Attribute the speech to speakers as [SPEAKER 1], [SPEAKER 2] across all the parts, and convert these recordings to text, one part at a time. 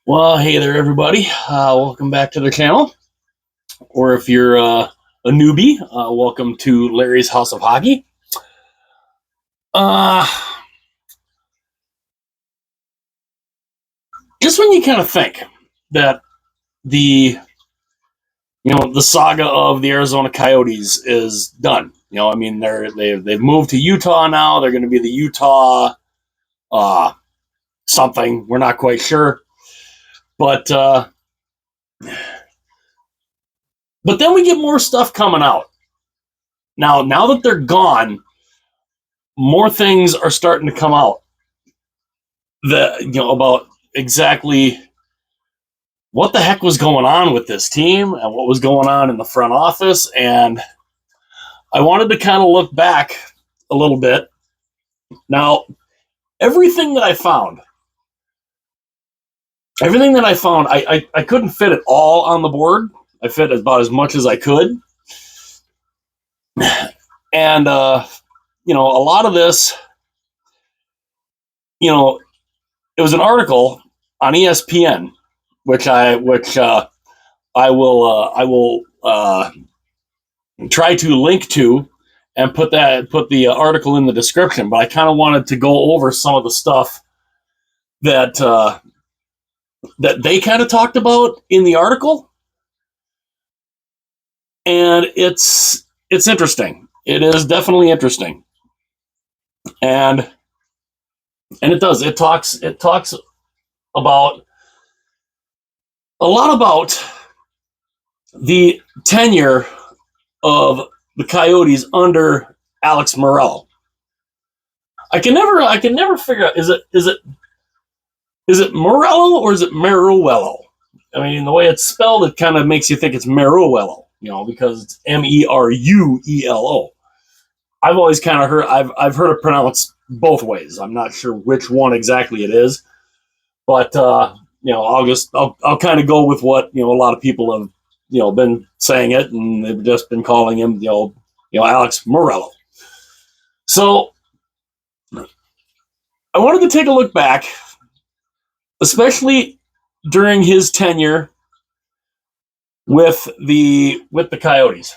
[SPEAKER 1] Well, hey there, everybody. Welcome back to the channel. Or if you're a newbie, welcome to Larry's House of Hockey. Uh, just when you kind of think that the saga of the Arizona Coyotes is done. I mean, they've moved to Utah now. They're going to be the Utah something. We're not quite sure, but then we get more stuff coming out. Now that they're gone, more things are starting to come out about exactly what the heck was going on with this team and what was going on in the front office. And I wanted to kind of look back a little bit. Now, everything that I found, I couldn't fit it all on the board. I fit about as much as I could. And, a lot of this, it was an article on ESPN, which I will try to link to and put the article in the description. But I kind of wanted to go over some of the stuff that they kind of talked about in the article, and it's interesting. It is definitely interesting, and it talks about a lot about the tenure of the Coyotes under Alex Meruelo. I can never figure out, is it Meruelo or is it Meruelo? I mean, the way it's spelled, it kind of makes you think it's Meruelo, because it's Meruelo. I've always kind of I've heard it pronounced both ways. I'm not sure which one exactly it is, but I'll kind of go with what a lot of people have been saying it, and they've just been calling him Alex Meurelo. So I wanted to take a look back, especially during his tenure with the Coyotes.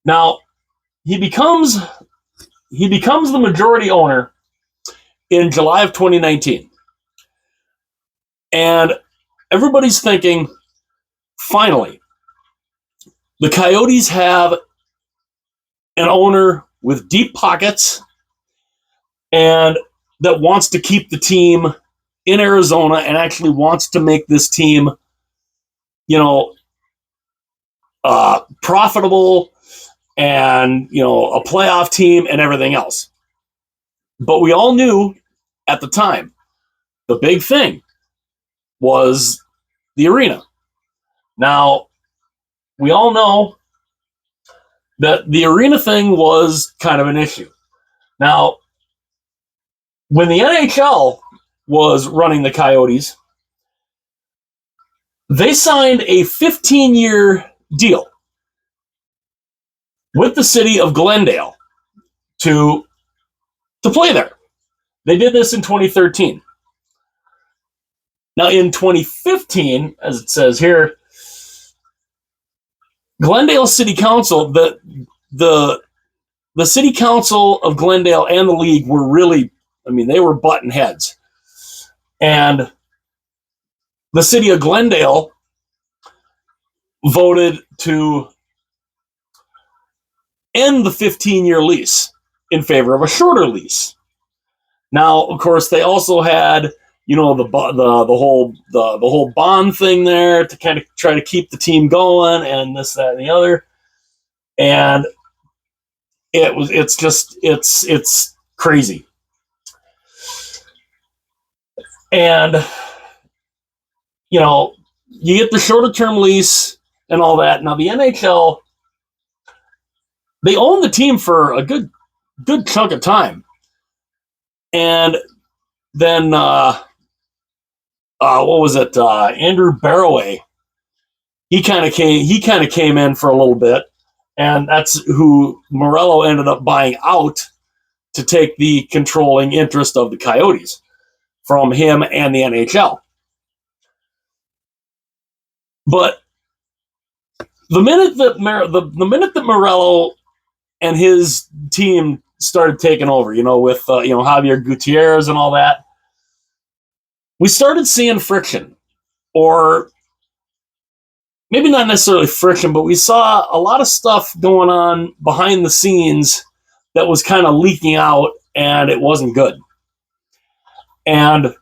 [SPEAKER 1] Now, he becomes the majority owner in July of 2019. And everybody's thinking, finally, the Coyotes have an owner with deep pockets and that wants to keep the team in Arizona and actually wants to make this team, profitable and, a playoff team and everything else. But we all knew at the time, the big thing was the arena. Now, we all know that the arena thing was kind of an issue. Now, when the NHL was running the Coyotes, they signed a 15-year deal with the city of Glendale to play there. They did this in 2013. Now, in 2015, as it says here, Glendale City Council, the City Council of Glendale and the league were really, they were butting heads. And the city of Glendale voted to end the 15-year lease in favor of a shorter lease. Now, of course, they also had, the whole bond thing there to kind of try to keep the team going and this, that, and the other. And it's crazy. And, you get the shorter term lease and all that. Now, the NHL, they owned the team for a good chunk of time. And then, what was it? Andrew Barroway. He kind of came in for a little bit, and that's who Meruelo ended up buying out to take the controlling interest of the Coyotes from him and the NHL. But the minute that Meruelo and his team started taking over, with Javier Gutierrez and all that, we started seeing friction, or maybe not necessarily friction, but we saw a lot of stuff going on behind the scenes that was kind of leaking out, and it wasn't good. And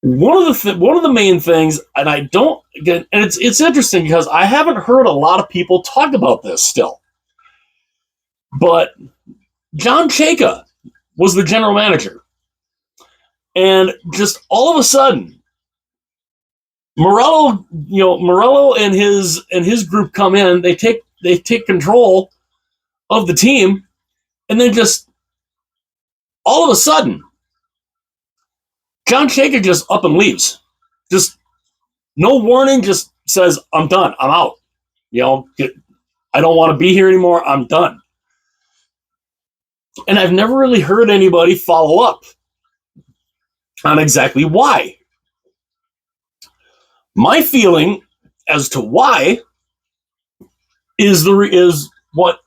[SPEAKER 1] one of the main things, and it's interesting because I haven't heard a lot of people talk about this still, but John Chayka was the general manager, and just all of a sudden, Meruelo and his group come in. They take control of the team, and then just all of a sudden, John Chayka just up and leaves. Just no warning, just says, I'm done. I'm out. I don't want to be here anymore. I'm done. And I've never really heard anybody follow up on exactly why. My feeling as to why is what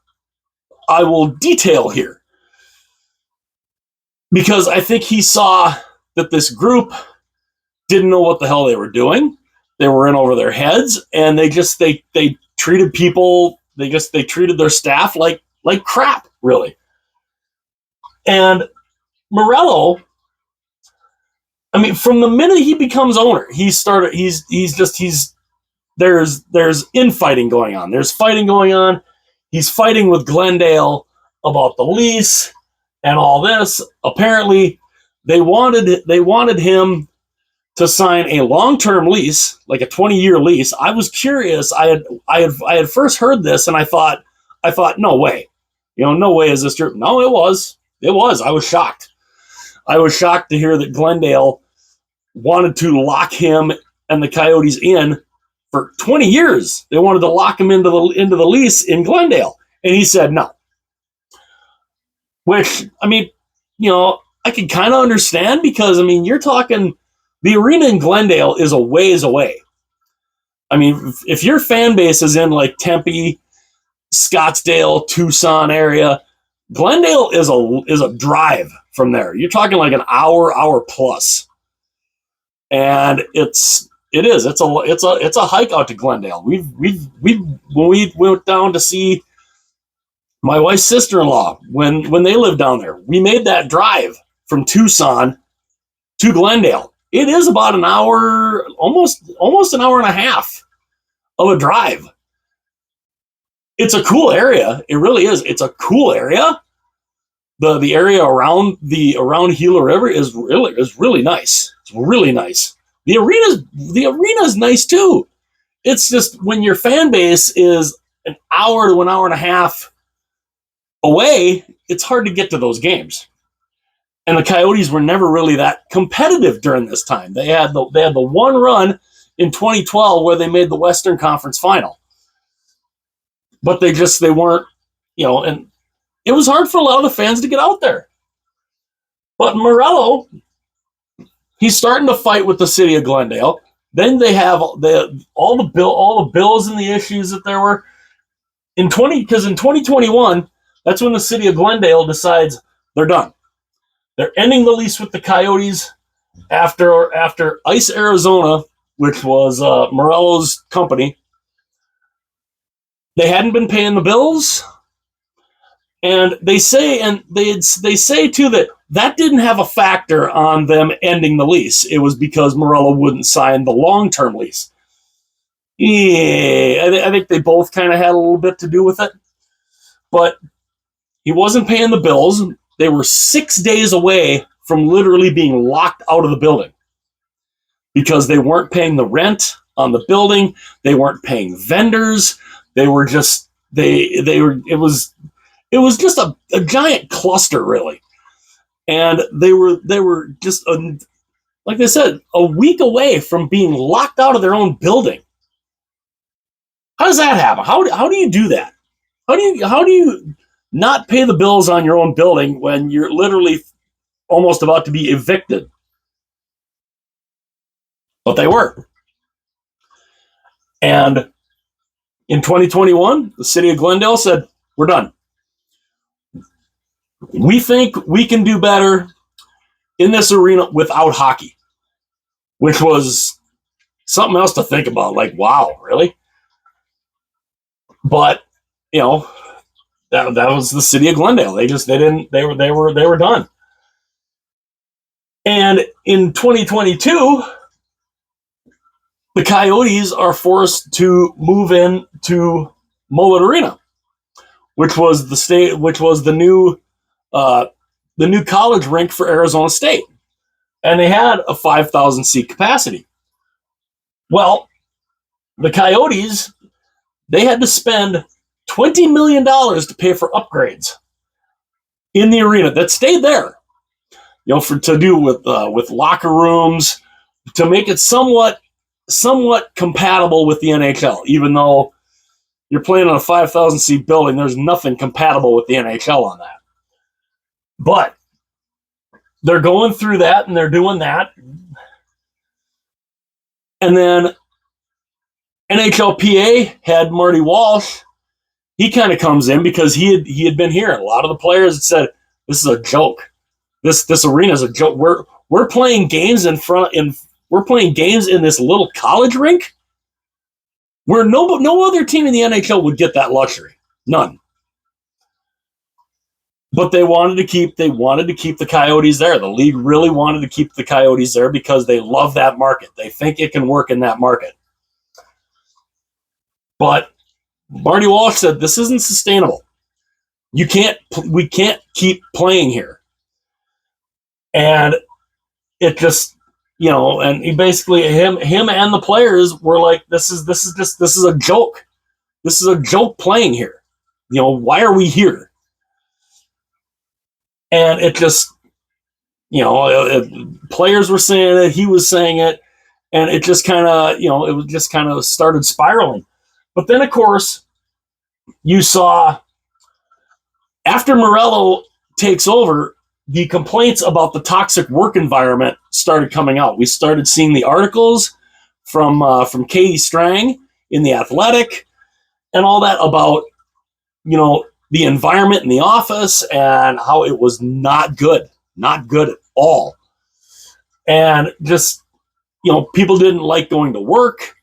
[SPEAKER 1] I will detail here. Because I think he saw that this group didn't know what the hell they were doing. They were in over their heads, and they treated people, they treated their staff like crap, really. And Meruelo, I mean, from the minute he becomes owner, there's infighting going on. There's fighting going on. He's fighting with Glendale about the lease and all this. Apparently, they wanted him to sign a long-term lease, like a 20-year lease. I was curious. I had first heard this, and I thought, no way, no way is this true. No, it was. I was shocked. I was shocked to hear that Glendale wanted to lock him and the Coyotes in for 20 years. They wanted to lock him into the lease in Glendale, and he said no. Which, I mean, I can kind of understand, because, I mean, you're talking, the arena in Glendale is a ways away. I mean, if your fan base is in like Tempe, Scottsdale, Tucson area, Glendale is a drive from there. You're talking like an hour plus, and it's a hike out to Glendale. When we went down to see my wife's sister-in-law when they lived down there, we made that drive from Tucson to Glendale. It is about an hour, almost an hour and a half of a drive. It's a cool area. It really is. It's a cool area. The area around Gila River is really nice. It's really nice. The arena's nice too. It's just when your fan base is an hour to an hour and a half away, it's hard to get to those games. And the Coyotes were never really that competitive during this time. They had the one run in 2012 where they made the Western Conference Final, but they weren't, and it was hard for a lot of the fans to get out there. But Meruelo, he's starting to fight with the city of Glendale. Then they have all the bills and the issues that there were because in 2021, that's when the city of Glendale decides they're done. They're ending the lease with the Coyotes after Ice Arizona, which was Meruelo's company. They hadn't been paying the bills, and they say too that didn't have a factor on them ending the lease. It was because Meruelo wouldn't sign the long-term lease. Yeah, I think they both kind of had a little bit to do with it, but he wasn't paying the bills. They were 6 days away from literally being locked out of the building because they weren't paying the rent on the building. They weren't paying vendors. They were just it was just a giant cluster, really. And they were just like I said, a week away from being locked out of their own building. How does that happen? How do you do that? How do you not pay the bills on your own building when you're literally almost about to be evicted? But they were. And in 2021, the city of Glendale said, we're done. We think we can do better in this arena without hockey, which was something else to think about. Like, wow, really? But, you know, that was the city of Glendale. They were done. And in 2022, the Coyotes are forced to move in to Mullet Arena, which was the new college rink for Arizona State, and they had a 5,000 seat capacity. Well, the Coyotes, they had to spend $20 million to pay for upgrades in the arena that stayed there, to do with locker rooms, to make it somewhat compatible with the NHL. Even though you're playing on a 5,000 seat building, there's nothing compatible with the NHL on that. But they're going through that and they're doing that. And then NHLPA had Marty Walsh. He kind of comes in because he had been here. A lot of the players had said, this is a joke. This arena is a joke. We're playing games we're playing games in this little college rink where no other team in the NHL would get that luxury. None. But they wanted to keep the Coyotes there. The league really wanted to keep the Coyotes there because they love that market. They think it can work in that market. But Marty Walsh said this isn't sustainable. We can't keep playing here. And it just, and he basically him and the players were like, this is a joke. This is a joke playing here. Why are we here? And it just, players were saying it, he was saying it, and it just kind of, started spiraling. But then, of course, you saw after Meruelo takes over, the complaints about the toxic work environment started coming out. We started seeing the articles from Katie Strang in The Athletic and all that about, the environment in the office and how it was not good at all. And just, people didn't like going to work.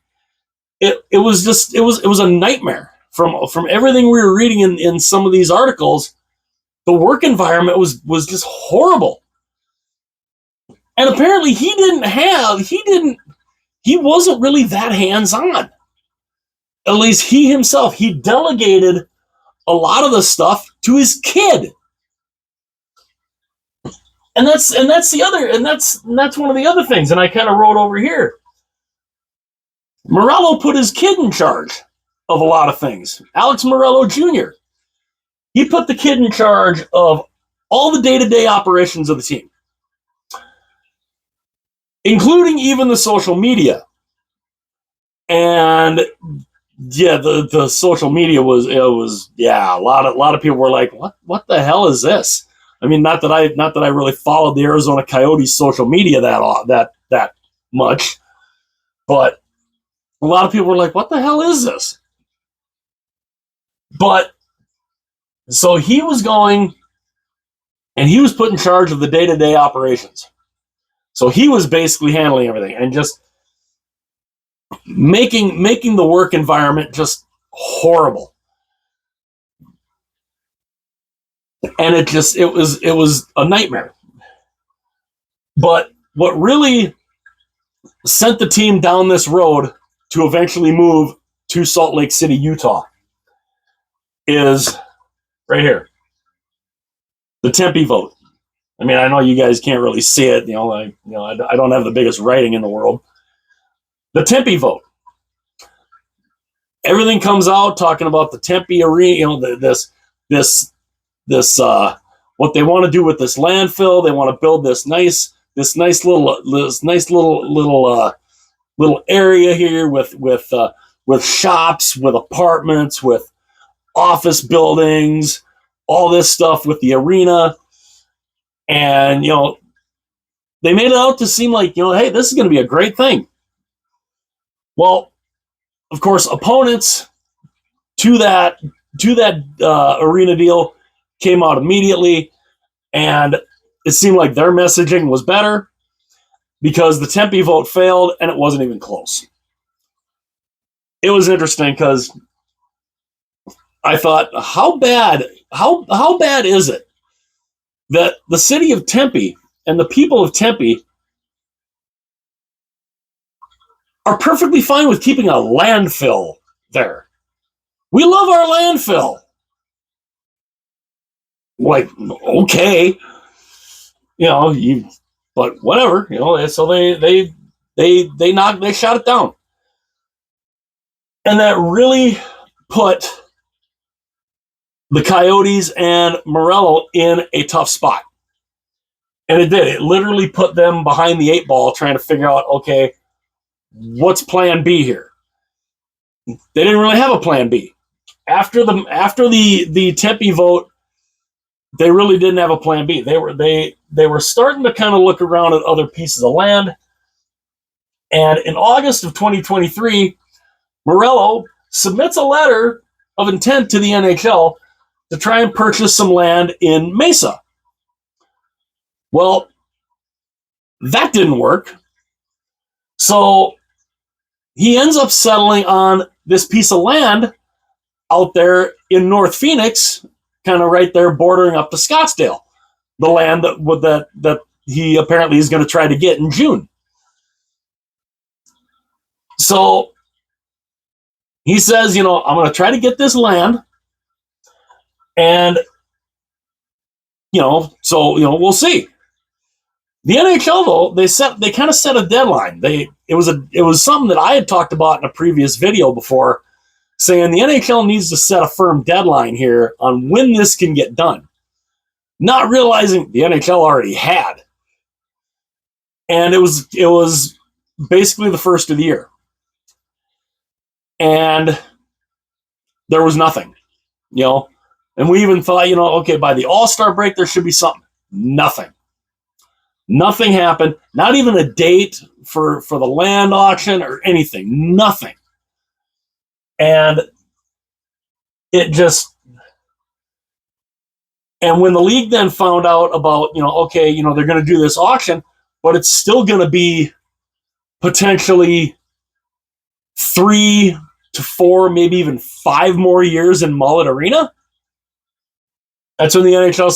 [SPEAKER 1] It was a nightmare from everything we were reading in some of these articles. The work environment was just horrible. And apparently he wasn't really that hands-on. At least he delegated a lot of the stuff to his kid. And that's one of the other things. And I kind of wrote over here. Meruelo put his kid in charge of a lot of things. Alex Meruelo Jr. He put the kid in charge of all the day-to-day operations of the team, including even the social media. And yeah, the social media was a lot of people were like, what the hell is this? I mean, not that I really followed the Arizona Coyotes social media that much, but a lot of people were like, what the hell is this? But so he was going and he was put in charge of the day-to-day operations. So he was basically handling everything and just making the work environment just horrible. And it was a nightmare. But what really sent the team down this road to eventually move to Salt Lake City, Utah, is right here. The Tempe vote. I mean, I know you guys can't really see it. I don't have the biggest writing in the world. The Tempe vote. Everything comes out talking about the Tempe arena. This what they want to do with this landfill. They want to build this nice little area here with shops, with apartments, with office buildings, all this stuff with the arena. And, they made it out to seem like, hey, this is going to be a great thing. Well, of course, opponents to that arena deal came out immediately, and it seemed like their messaging was better because the Tempe vote failed and it wasn't even close. It was interesting because I thought, how bad is it that the city of Tempe and the people of Tempe are perfectly fine with keeping a landfill there? We love our landfill. Like, okay, but whatever, so they shot it down. And that really put the Coyotes and Meruelo in a tough spot. And it did. It literally put them behind the 8 ball trying to figure out, okay, what's plan B here? They didn't really have a plan B. After the Tempe vote, they really didn't have a plan B. They were starting to kind of look around at other pieces of land. And in August of 2023, Meruelo submits a letter of intent to the NHL to try and purchase some land in Mesa. Well, that didn't work. So he ends up settling on this piece of land out there in North Phoenix, kind of right there bordering up to Scottsdale, the land that he apparently is going to try to get in June. So he says, I'm going to try to get this land, and we'll see. The NHL, though, they kind of set a deadline. It was something that I had talked about in a previous video before, saying the NHL needs to set a firm deadline here on when this can get done. Not realizing the NHL already had. And it was basically the first of the year. And there was nothing, And we even thought, okay, by the All-Star break, there should be something. Nothing. Nothing happened. Not even a date for the land auction or anything. Nothing. And and when the league then found out about, okay, they're going to do this auction, but it's still going to be potentially 3 to 4, maybe even 5 more years in Mullet Arena. That's when the NHL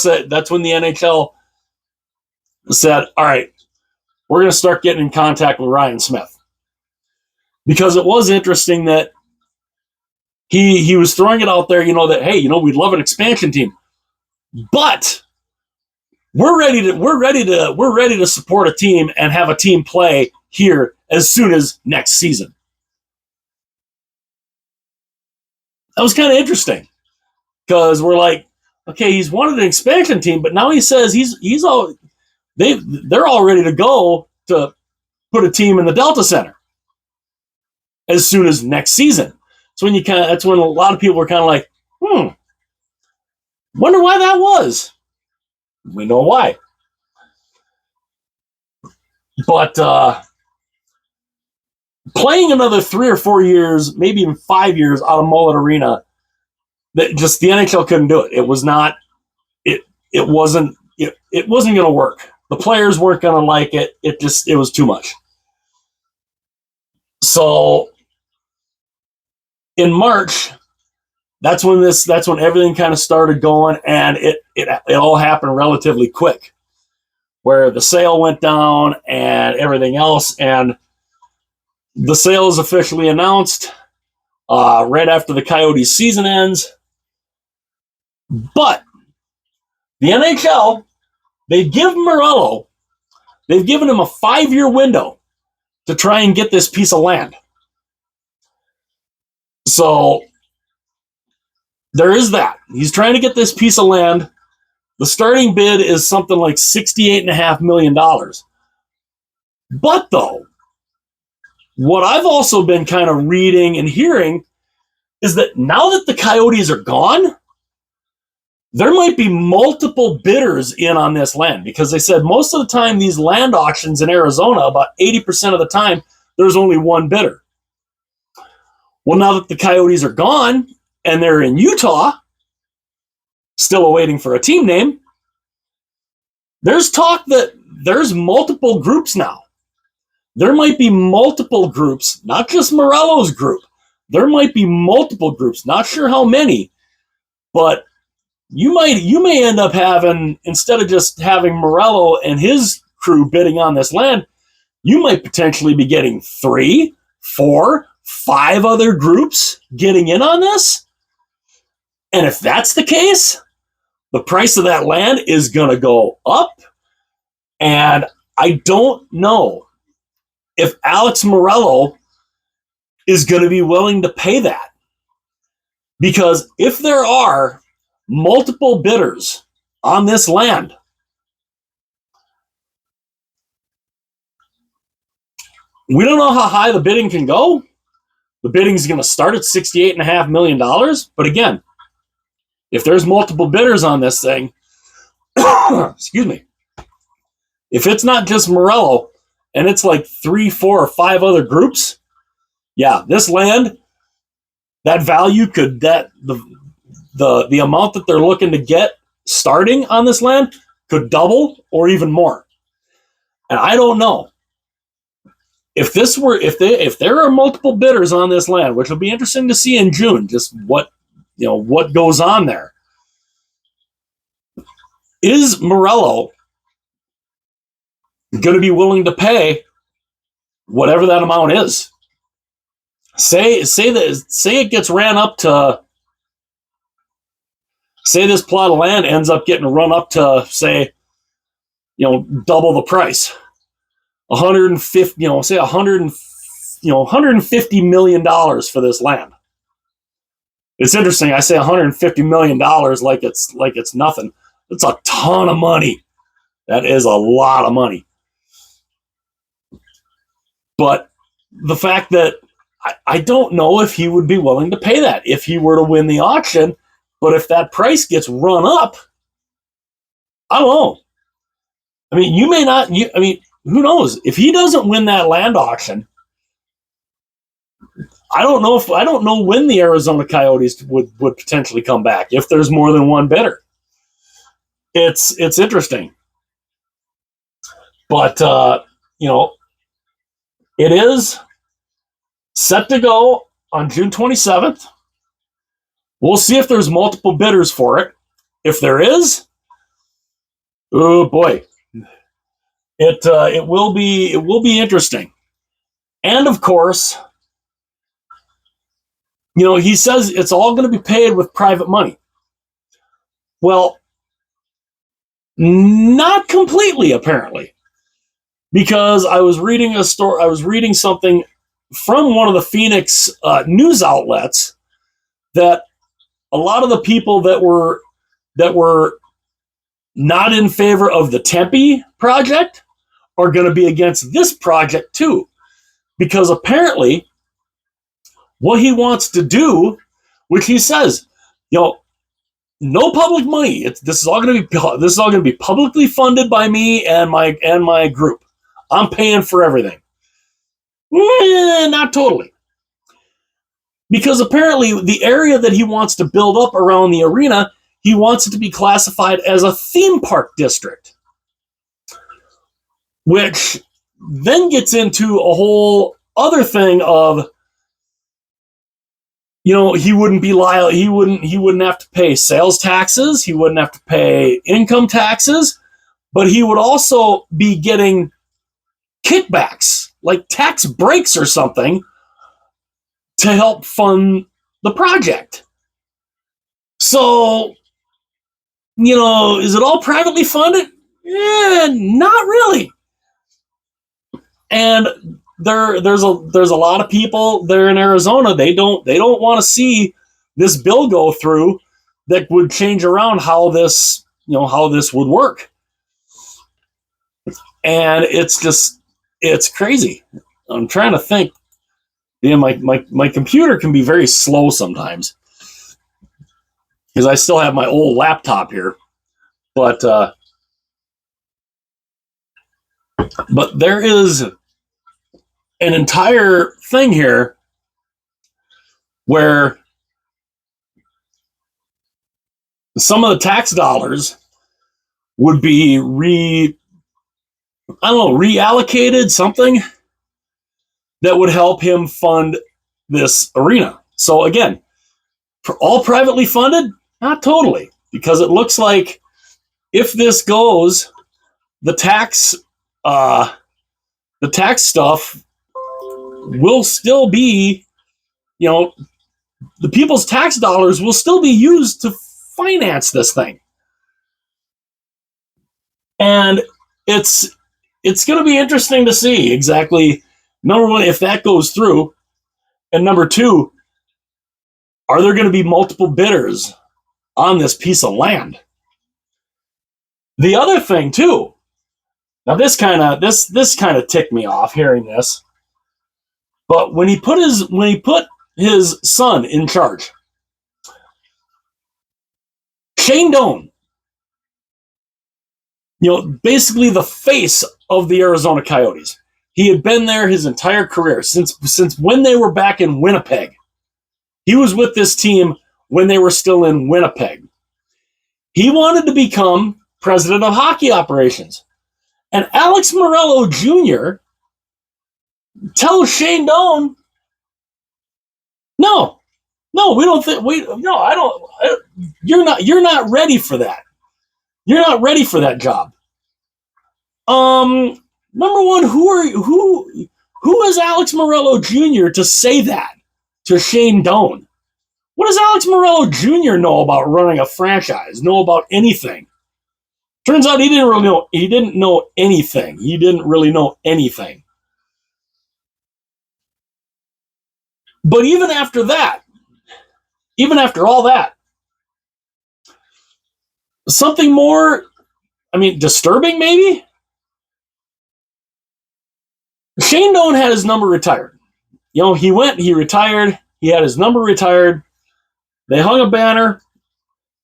[SPEAKER 1] said, all right, we're going to start getting in contact with Ryan Smith. Because it was interesting that he was throwing it out there, that, hey, we'd love an expansion team, but we're ready to support a team and have a team play here as soon as next season. That was kind of interesting because we're like, okay, he's wanted an expansion team, but now he says they're all ready to go to put a team in the Delta Center as soon as next season. So that's when a lot of people were kind of like, wonder why that was. We know why. But playing another 3 or 4 years, maybe even 5 years out of Mullet Arena, the NHL couldn't do it. It was not. It wasn't going to work. The players weren't going to like it. It was too much. So in March, that's when everything kind of started going, and it all happened relatively quick, where the sale went down and everything else, and the sale is officially announced right after the Coyotes season ends. But the NHL, they've given him a 5-year window to try and get this piece of land. So there is that. He's trying to get this piece of land. The starting bid is something like $68.5 million. But though, what I've also been kind of reading and hearing is that now that the Coyotes are gone, there might be multiple bidders in on this land, because they said most of the time these land auctions in Arizona, about 80% of the time, there's only one bidder. Well, now that the Coyotes are gone and they're in Utah, still awaiting for a team name, there's talk that there's multiple groups now. There might be multiple groups, not just Meurelo's group. There might be multiple groups, not sure how many, but you may end up having, instead of just having Meurelo and his crew bidding on this land, you might potentially be getting 3, 4, 5 other groups getting in on this. And if that's the case, the price of that land is going to go up. And I don't know if Alex Meruelo is going to be willing to pay that. Because if there are multiple bidders on this land, we don't know how high the bidding can go. The bidding is going to start at $68.5 million. But again, if there's multiple bidders on this thing, excuse me, if it's not just Meurelo and it's like 3, 4, or 5 other groups, yeah, this land, that value could, that the amount that they're looking to get starting on this land could double or even more. And I don't know if there are multiple bidders on this land, which will be interesting to see in June, just what goes on there. Is Meurelo going to be willing to pay whatever that amount is? Say it gets ran up to, say this plot of land ends up getting run up to, say, double the price, 150, say $150 million for this land. It's interesting. I say $150 million like it's nothing. It's a ton of money. That is a lot of money. But the fact that I don't know if he would be willing to pay that if he were to win the auction. But if that price gets run up, I don't know. I mean, you may not. Who knows? If he doesn't win that land auction, I don't know when the Arizona Coyotes would potentially come back if there's more than one bidder. It's interesting, but it is set to go on June 27th. We'll see if there's multiple bidders for it. If there is, oh boy, it will be interesting. And of course, he says it's all going to be paid with private money. Well, not completely, apparently, because I was reading something from one of the Phoenix news outlets that a lot of the people that were not in favor of the Tempe project are going to be against this project too, because apparently what he wants to do, which he says, no public money. This is all going to be publicly funded by me and my group. I'm paying for everything. Not totally. Because apparently the area that he wants to build up around the arena, he wants it to be classified as a theme park district, which then gets into a whole other thing of, he wouldn't be liable. He wouldn't have to pay sales taxes. He wouldn't have to pay income taxes, but he would also be getting kickbacks, like tax breaks or something, to help fund the project. So, is it all privately funded? Not really. And there's a lot of people there in Arizona. They don't want to see this bill go through that would change around how this would work. And it's crazy. I'm trying to think. My computer can be very slow sometimes because I still have my old laptop here, but there is an entire thing here where some of the tax dollars would be reallocated, something that would help him fund this arena. So again, all privately funded? Not totally, because it looks like if this goes, the tax stuff will still be, the people's tax dollars will still be used to finance this thing. And it's going to be interesting to see exactly, number one, if that goes through, and number two, are there going to be multiple bidders on this piece of land? The other thing too, now this kind of ticked me off hearing this, but when he put his son in charge, Shane Doan, basically the face of the Arizona Coyotes. He had been there his entire career since when they were back in Winnipeg. He was with this team when they were still in Winnipeg. He wanted to become president of hockey operations. And Alex Meruelo Jr. tells Shane Doan, no, we don't think I don't. You're not ready for that. You're not ready for that job. Number one, who is Alex Meruelo Jr. to say that to Shane Doan? What does Alex Meruelo Jr. know about running a franchise? Know about anything? Turns out he didn't really know. He didn't know anything. He didn't really know anything. But even after that, even after all that, something more, disturbing maybe? Shane Doan had his number retired. He retired, he had his number retired. They hung a banner.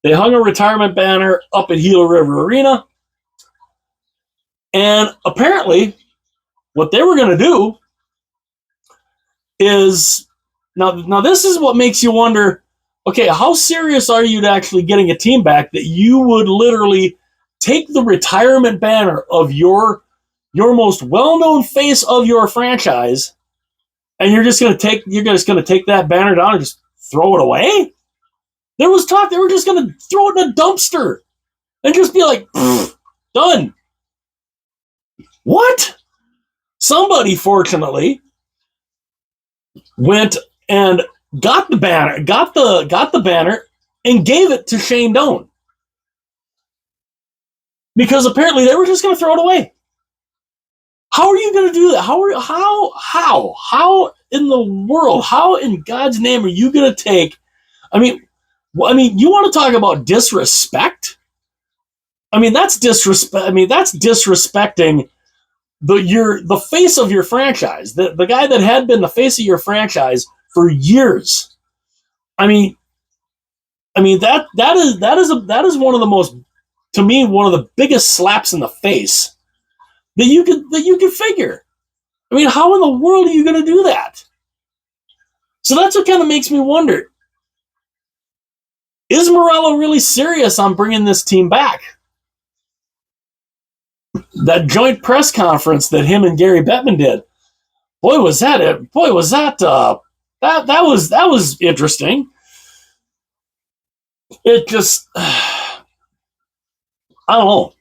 [SPEAKER 1] They hung a retirement banner up at Gila River Arena. And apparently, what they were going to do is, now this is what makes you wonder, okay, how serious are you to actually getting a team back that you would literally take the retirement banner of your most well-known face of your franchise, and you're just going to take that banner down and just throw it away? There was talk they were just going to throw it in a dumpster and just be like, done. What? Somebody, fortunately, went and got the banner and gave it to Shane Doan. Because apparently they were just going to throw it away. How are you going to do that? How in the world, how in God's name are you going to take, you want to talk about disrespect? That's disrespect. That's disrespecting the face of your franchise, the guy that had been the face of your franchise for years. That is one of the most, to me, one of the biggest slaps in the face that you could figure. How in the world are you going to do that? So that's what kind of makes me wonder. Is Meruelo really serious on bringing this team back? That joint press conference that him and Gary Bettman did, boy, was that it. Boy, was that that was interesting. It just, I don't know.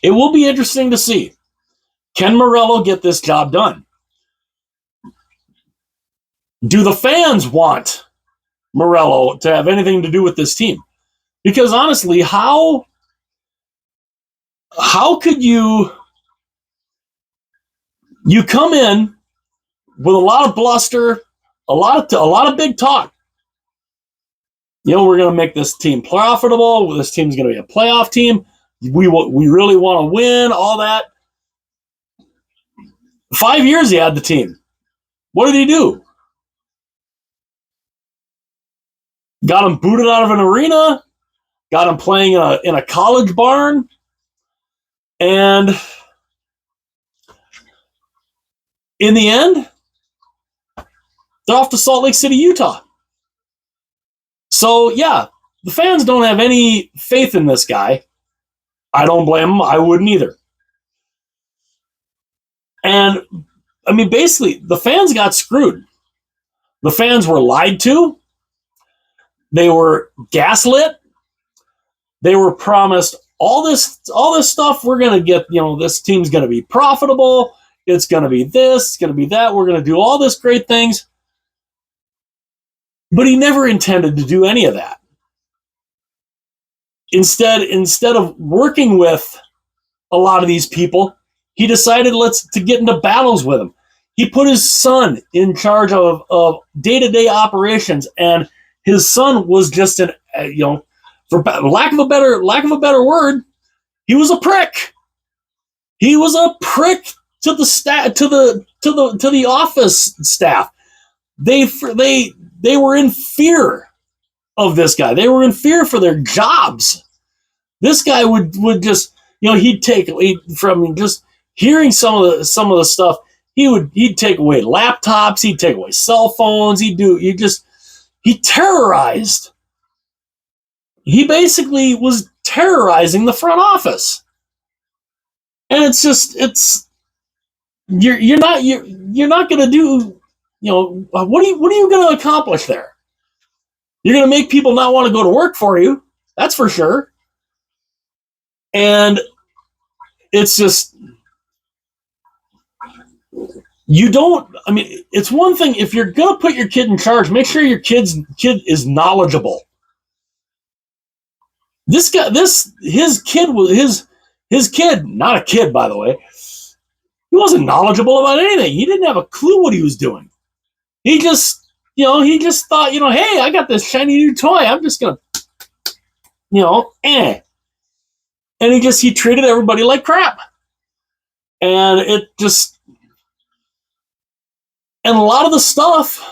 [SPEAKER 1] It will be interesting to see. Can Meruelo get this job done? Do the fans want Meruelo to have anything to do with this team? Because honestly, how could you come in with a lot of bluster, a lot of big talk? We're going to make this team profitable. This team's going to be a playoff team. We really want to win, all that. 5 years he had the team. What did he do? Got him booted out of an arena, got him playing in a college barn, and in the end, They're off to Salt Lake City, Utah. So, yeah, the fans don't have any faith in this guy. I don't blame them. I wouldn't either. And, I mean, basically, the fans got screwed. The fans were lied to. They were gaslit. They were promised all this stuff. We're going to get, this team's going to be profitable. It's going to be this. It's going to be that. We're going to do all this great things. But he never intended to do any of that. Instead of working with a lot of these people, he decided to get into battles with them. He put his son in charge of day-to-day operations, and his son was just for lack of a better word, he was a prick. He was a prick to the office staff. They were in fear of this guy. They were in fear for their jobs. This guy would just, from just hearing some of the stuff, he'd take away laptops, he'd take away cell phones, he terrorized. He basically was terrorizing the front office. And you're not going to do, what are you going to accomplish there? You're going to make people not want to go to work for you. That's for sure. And it's just, it's one thing if you're going to put your kid in charge, make sure your kid is knowledgeable. This guy, his kid, not a kid, by the way, he wasn't knowledgeable about anything. He didn't have a clue what he was doing. He just thought, hey, I got this shiny new toy. I'm just going to, And he treated everybody like crap. And and a lot of the stuff,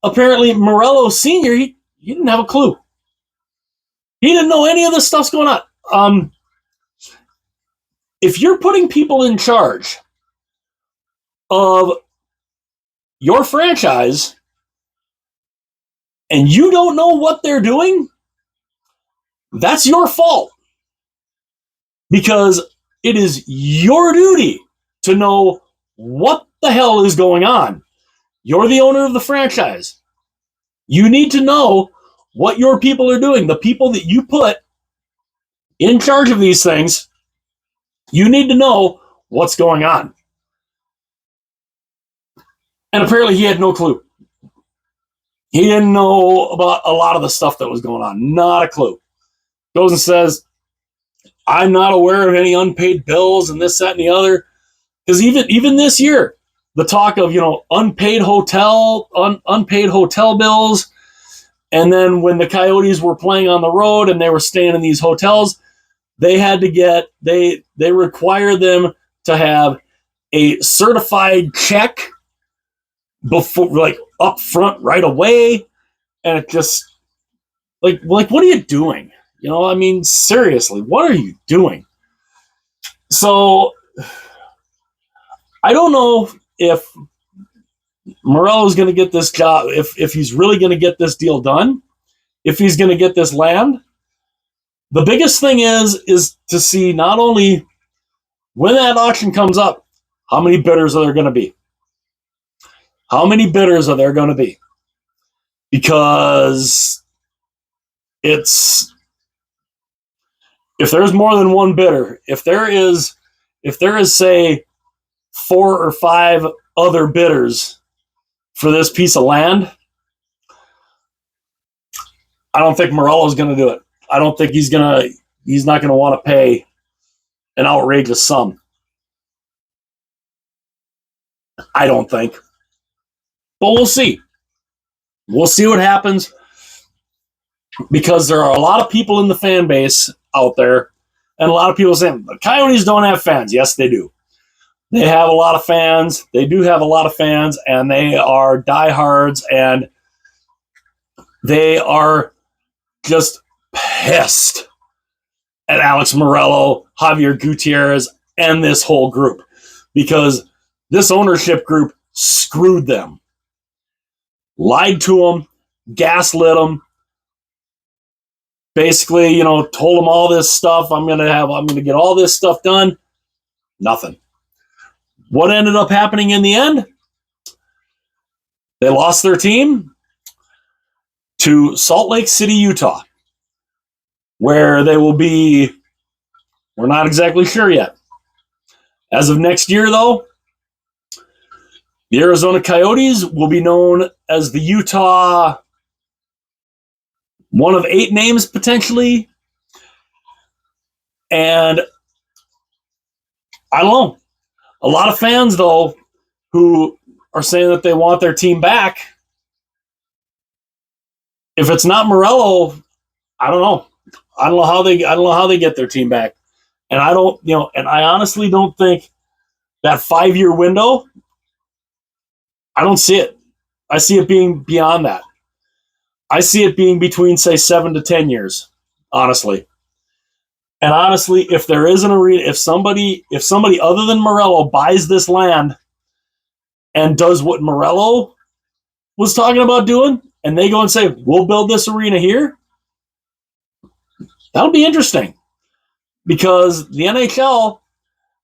[SPEAKER 1] apparently Meruelo Sr., he didn't have a clue. He didn't know any of this stuff's going on. If you're putting people in charge of your franchise and you don't know what they're doing, that's your fault. Because it is your duty to know what the hell is going on. You're the owner of the franchise. You need to know what your people are doing. The people that you put in charge of these things, you need to know what's going on. And apparently he had no clue. He didn't know about a lot of the stuff that was going on. Not a clue. Goes and says, I'm not aware of any unpaid bills and this, that, and the other. Because even this year, the talk of, unpaid hotel bills. And then when the Coyotes were playing on the road and they were staying in these hotels, they had to they required them to have a certified check before, like, up front right away. And it just, like, what are you doing? Seriously, what are you doing? So I don't know if Meruelo is going to get this job, if he's really going to get this deal done, if he's going to get this land. The biggest thing is to see not only when that auction comes up, how many bidders are there going to be? How many bidders are there going to be? Because if there's more than one bidder, if there is say 4 or 5 other bidders for this piece of land, I don't think Meruelo is going to do it. I don't think he's not going to want to pay an outrageous sum. I don't think. But we'll see. We'll see what happens, because there are a lot of people in the fan base out there, and a lot of people saying the Coyotes don't have fans. Yes, they do. They have a lot of fans. They do have a lot of fans, and they are diehards, and they are just pissed at Alex Meruelo, Javier Gutierrez, and this whole group, because this ownership group screwed them. lied to them, gaslit them, basically, told them all this stuff. I'm going to get all this stuff done. Nothing. What ended up happening in the end? They lost their team to Salt Lake City, Utah, where they will be, we're not exactly sure yet. As of next year, though, the Arizona Coyotes will be known as the Utah, one of 8 names potentially. And I don't know. A lot of fans, though, who are saying that they want their team back, if it's not Meurelo, I don't know. I don't know how they get their team back. And I honestly don't think that 5-year window, I don't see it. I see it being beyond that. I see it being between, say, 7 to 10 years, honestly. And honestly, if there is an arena, if somebody other than Meurelo buys this land and does what Meurelo was talking about doing, and they go and say, we'll build this arena here, that'll be interesting. Because the NHL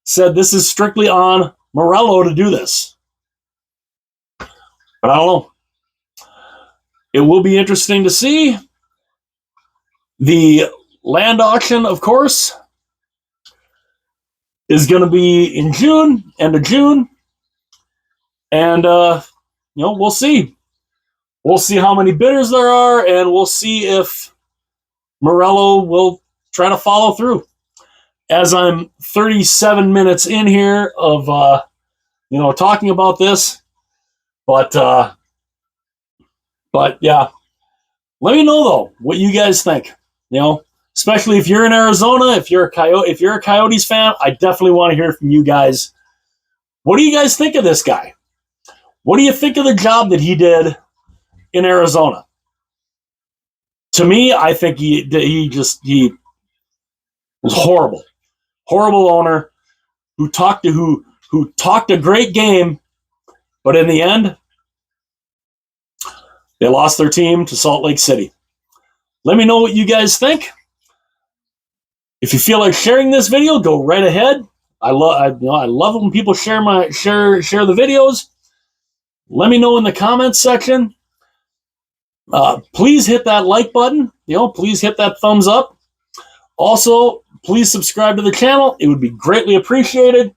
[SPEAKER 1] said this is strictly on Meurelo to do this. But I don't know. It will be interesting to see. The land auction, of course, is going to be in June, end of June. And, we'll see. We'll see how many bidders there are, and we'll see if Meurelo will try to follow through. As I'm 37 minutes in here of, talking about this, but yeah, let me know though what you guys think. Especially if you're in Arizona, if you're a Coyotes fan, I definitely want to hear from you guys. What do you guys think of this guy? What do you think of the job that he did in Arizona? To me, I think he was horrible. Horrible owner who talked a great game, but in the end, they lost their team to Salt Lake City. Let me know what you guys think. If you feel like sharing this video, go right ahead. I love when people share the videos. Let me know in the comments section. Please hit that like button. Please hit that thumbs up. Also, please subscribe to the channel. It would be greatly appreciated.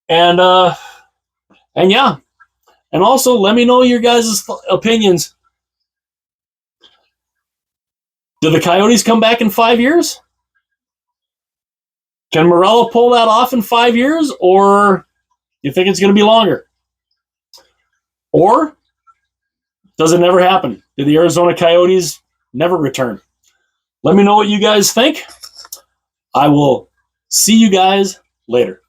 [SPEAKER 1] And yeah. And also, let me know your guys' opinions. Do the Coyotes come back in 5 years? Can Meurelo pull that off in 5 years? Or do you think it's going to be longer? Or does it never happen? Do the Arizona Coyotes never return? Let me know what you guys think. I will see you guys later.